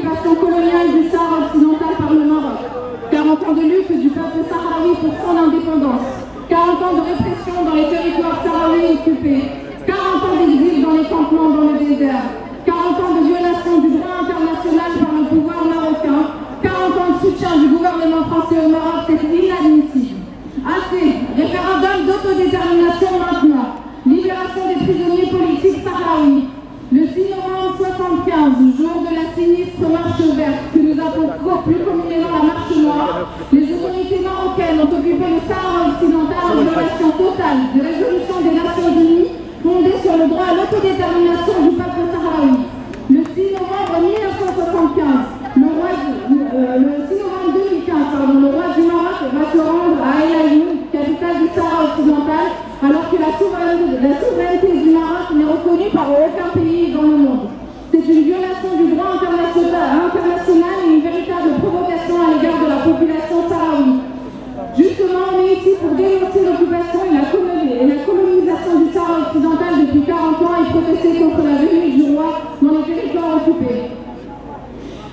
l'occupation coloniale du Sahara occidental par le Maroc, 40 ans de lutte du peuple sahraoui pour son indépendance, 40 ans de répression dans les territoires sahraouis occupés, 40 ans d'exil dans les campements dans le désert, 40 ans de violation du droit international par le pouvoir marocain, 40 ans de soutien du gouvernement français au Maroc, c'est inadmissible. Assez, référendum d'autodétermination maintenant, libération des prisonniers politiques sahraouis. Le 6 novembre 1975, jour de la sinistre marche verte, que nous appelons plus communément la marche noire, les autorités marocaines ont occupé le Sahara occidental en violation totale des résolutions des Nations Unies fondées sur le droit à l'autodétermination du peuple sahraoui. Le 6 novembre 1975, le 6 novembre 2015, le roi du Maroc va se rendre à El Ayoun, capitale du Sahara occidental, alors que la souveraineté du Maroc n'est reconnue par aucun pays dans le monde. C'est une violation du droit international et une véritable provocation à l'égard de la population sahraoui. Justement, on est ici pour dénoncer l'occupation et la colonisation du Sahara occidental depuis 40 ans et protester contre la venue du roi dans les territoires occupés.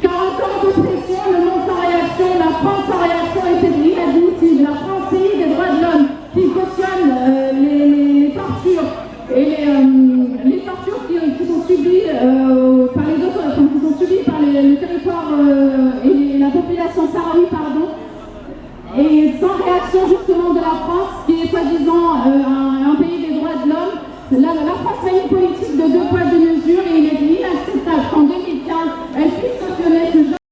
40 ans d'oppression, le monde sans réaction, la France sans réaction, et c'est inadmissible. La France, pays des droits de l'homme, qui cautionne les tortures et les tortures qui sont subies par les autres, qui sont subies par le territoire et la population sahraoui, et sans réaction justement de la France, qui est soi-disant un pays des droits de l'homme. La France a une politique de 2 poids 2 mesures et il est inacceptable qu'en 2015 elle puisse cautionner